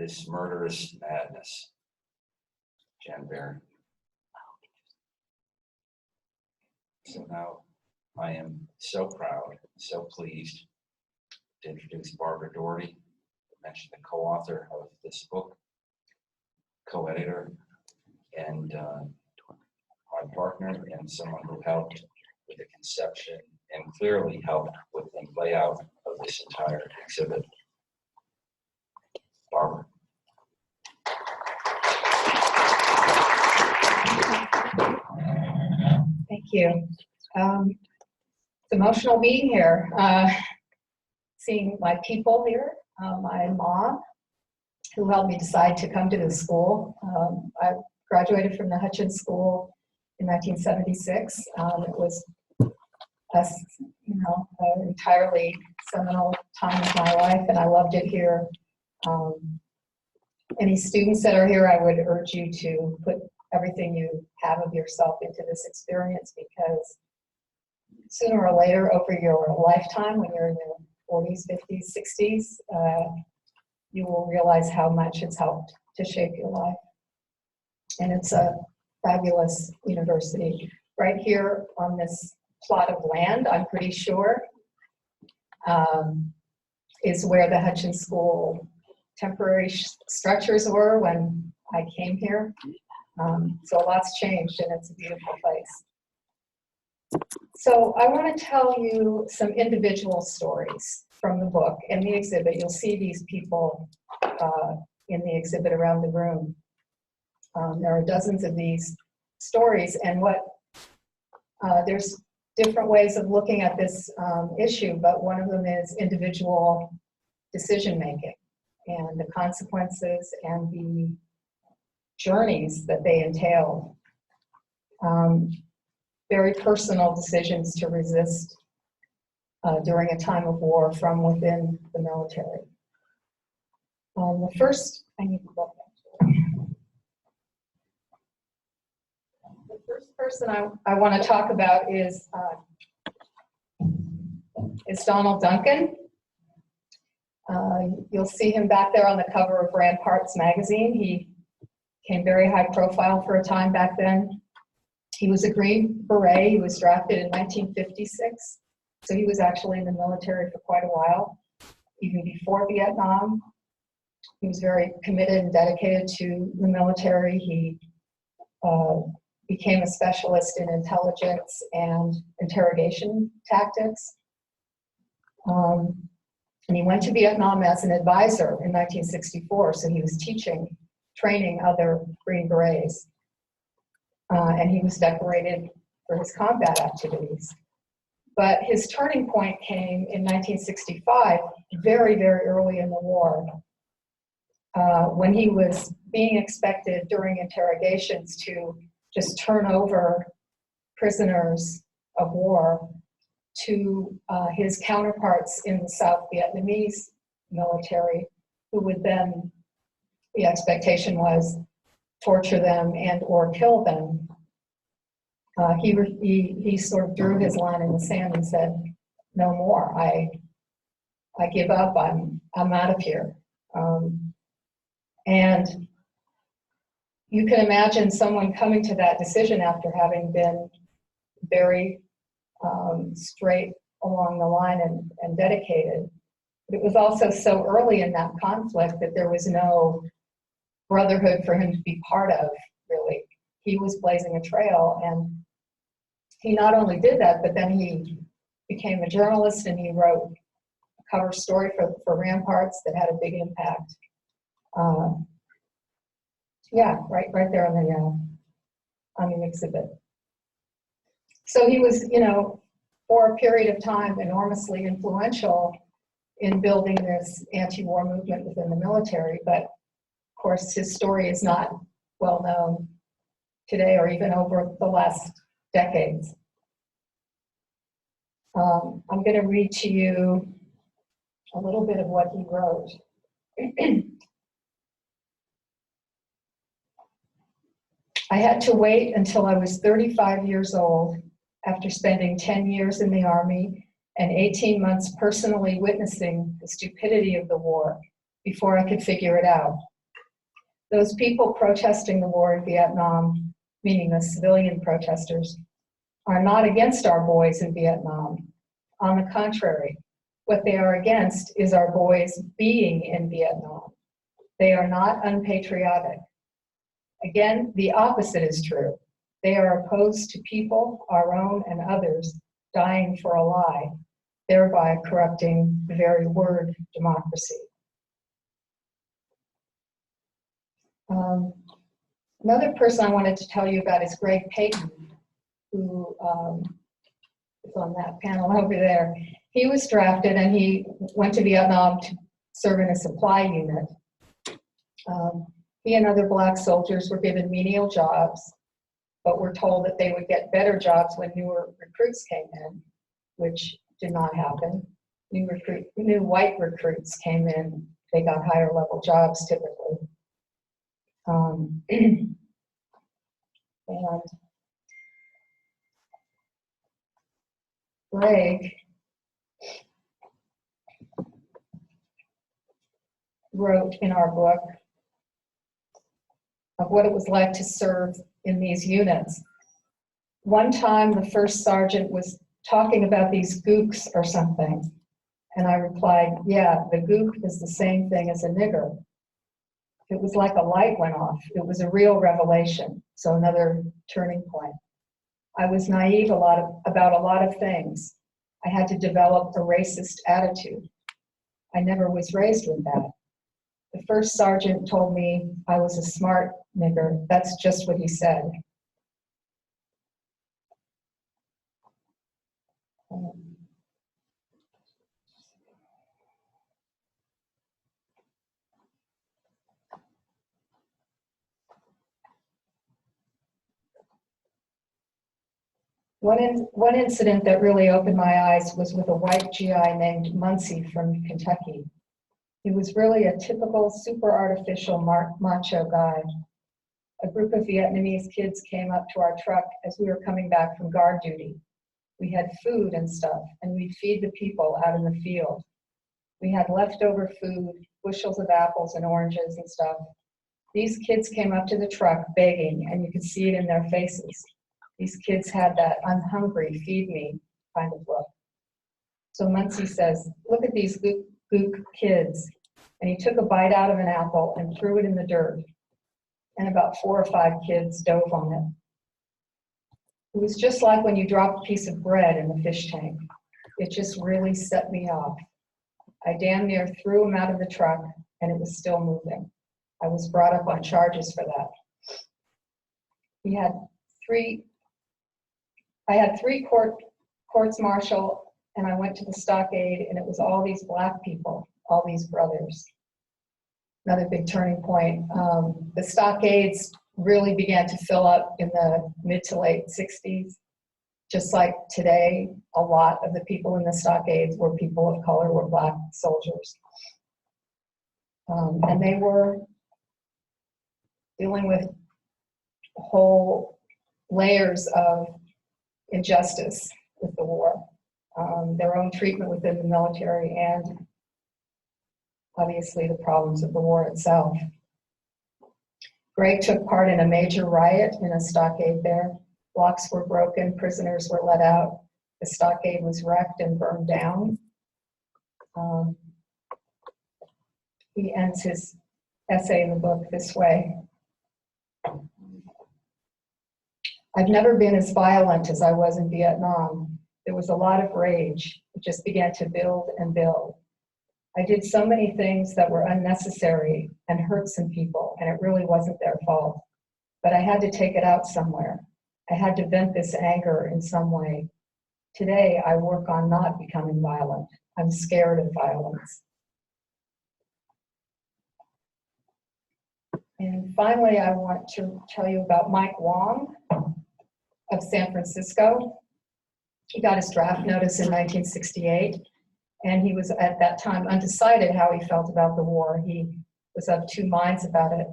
this murderous madness. Jan Barry. So now I am so proud, so pleased to introduce Barbara Doherty, mentioned the co-author of this book, co-editor, and my partner, and someone who helped with the conception and clearly helped with the layout of this entire exhibit. Barbara. Thank you. It's emotional being here, seeing my people here, my mom, who helped me decide to come to this school. I graduated from the Hutchins School in 1976. It was an entirely seminal time of my life, and I loved it here. Any students that are here, I would urge you to put everything you have of yourself into this experience, because sooner or later, over your lifetime, when you're in your 40s, 50s, 60s, you will realize how much it's helped to shape your life. And it's a fabulous university. Right here on this plot of land, I'm pretty sure, is where the Hutchins School temporary structures were when I came here. So a lot's changed, and it's a beautiful place. So I want to tell you some individual stories from the book and the exhibit. You'll see these people in the exhibit around the room. There are dozens of these stories, and there's different ways of looking at this issue, but one of them is individual decision making and the consequences and the journeys that they entail. Very personal decisions to resist during a time of war from within the military. The first, I need to go back. The first person I want to talk about is Donald Duncan. You'll see him back there on the cover of Ramparts magazine. He became very high profile for a time back then. He was a Green Beret. He was drafted in 1956. So he was actually in the military for quite a while, even before Vietnam. He was very committed and dedicated to the military. He became a specialist in intelligence and interrogation tactics. And he went to Vietnam as an advisor in 1964, so he was training other Green Berets. And he was decorated for his combat activities. But his turning point came in 1965, very, very early in the war, when he was being expected during interrogations to just turn over prisoners of war to his counterparts in the South Vietnamese military, who would then, the expectation was, torture them and or kill them. He sort of drew his line in the sand and said, no more, I give up, I'm out of here. And you can imagine someone coming to that decision after having been very straight along the line and dedicated. But it was also so early in that conflict that there was no brotherhood for him to be part of, really. He was blazing a trail, and he not only did that, but then he became a journalist, and he wrote a cover story for Ramparts that had a big impact. Yeah, right there on the exhibit. So he was, for a period of time, enormously influential in building this anti-war movement within the military, but of course his story is not well known today or even over the last decades. I'm going to read to you a little bit of what he wrote. I had to wait until I was 35 years old, after spending 10 years in the Army and 18 months personally witnessing the stupidity of the war, before I could figure it out. Those people protesting the war in Vietnam, meaning the civilian protesters, are not against our boys in Vietnam. On the contrary, what they are against is our boys being in Vietnam. They are not unpatriotic. Again, the opposite is true. They are opposed to people, our own and others, dying for a lie, thereby corrupting the very word democracy. Another person I wanted to tell you about is Greg Payton, who is on that panel over there. He was drafted and he went to Vietnam to serve in a supply unit. He and other black soldiers were given menial jobs, but were told that they would get better jobs when newer recruits came in, which did not happen. New white recruits came in, they got higher level jobs typically. And Greg wrote in our book of what it was like to serve in these units. One time the first sergeant was talking about these gooks or something, and I replied, yeah, the gook is the same thing as a nigger. It was like a light went off. It was a real revelation, so another turning point. I was naive about a lot of things. I had to develop a racist attitude. I never was raised with that. The first sergeant told me I was a smart nigger. That's just what he said. One incident that really opened my eyes was with a white GI named Muncie from Kentucky. He was really a typical super artificial macho guy. A group of Vietnamese kids came up to our truck as we were coming back from guard duty. We had food and stuff, and we'd feed the people out in the field. We had leftover food, bushels of apples and oranges and stuff. These kids came up to the truck begging, and you could see it in their faces. These kids had that "I'm hungry, feed me" kind of look. So Muncie says, look at these gook kids. And he took a bite out of an apple and threw it in the dirt. And about 4 or 5 kids dove on it. It was just like when you drop a piece of bread in the fish tank. It just really set me off. I damn near threw him out of the truck, and it was still moving. I was brought up on charges for that. I had three courts martial, and I went to the stockade, and it was all these black people, all these brothers. Another big turning point. The stockades really began to fill up in the mid to late 60s. Just like today, a lot of the people in the stockades were people of color, were black soldiers. And they were dealing with whole layers of injustice with the war, their own treatment within the military, and obviously the problems of the war itself. Greg took part in a major riot in a stockade there. Blocks were broken, prisoners were let out, the stockade was wrecked and burned down. He ends his essay in the book this way. I've never been as violent as I was in Vietnam. There was a lot of rage. It just began to build and build. I did so many things that were unnecessary and hurt some people, and it really wasn't their fault. But I had to take it out somewhere. I had to vent this anger in some way. Today, I work on not becoming violent. I'm scared of violence. And finally, I want to tell you about Mike Wong of San Francisco. He got his draft notice in 1968, and he was at that time undecided how he felt about the war. He was of two minds about it.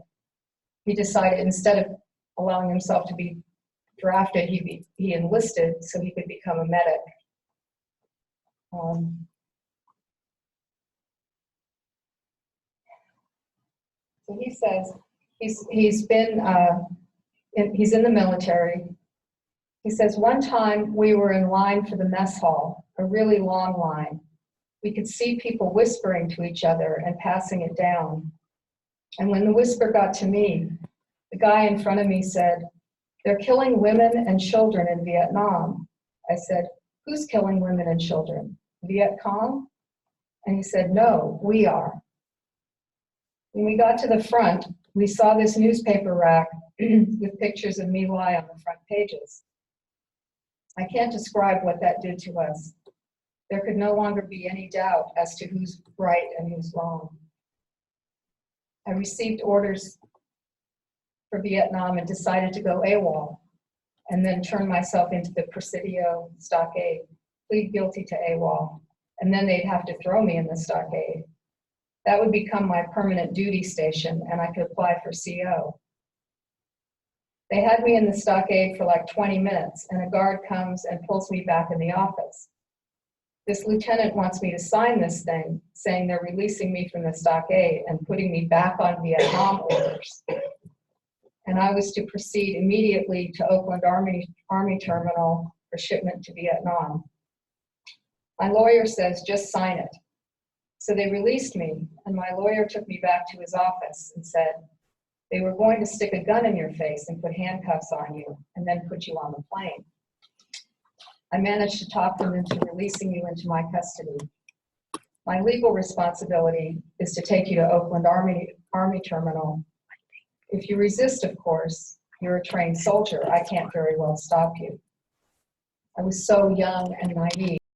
He decided instead of allowing himself to be drafted, he enlisted so he could become a medic. So he says, He's in the military. He says, one time we were in line for the mess hall, a really long line. We could see people whispering to each other and passing it down. And when the whisper got to me, the guy in front of me said, "They're killing women and children in Vietnam." I said, "Who's killing women and children? Viet Cong?" And he said, "No, we are." When we got to the front, we saw this newspaper rack with pictures of My Lai on the front pages. I can't describe what that did to us. There could no longer be any doubt as to who's right and who's wrong. I received orders for Vietnam and decided to go AWOL, and then turn myself into the Presidio stockade, plead guilty to AWOL, and then they'd have to throw me in the stockade. That would become my permanent duty station, and I could apply for CO. They had me in the stockade for like 20 minutes, and a guard comes and pulls me back in the office. This lieutenant wants me to sign this thing, saying they're releasing me from the stockade and putting me back on Vietnam orders. And I was to proceed immediately to Oakland Army Terminal for shipment to Vietnam. My lawyer says, just sign it. So they released me, and my lawyer took me back to his office and said, they were going to stick a gun in your face and put handcuffs on you and then put you on the plane. I managed to talk them into releasing you into my custody. My legal responsibility is to take you to Oakland Army Terminal. If you resist, of course, you're a trained soldier. I can't very well stop you. I was so young and naive.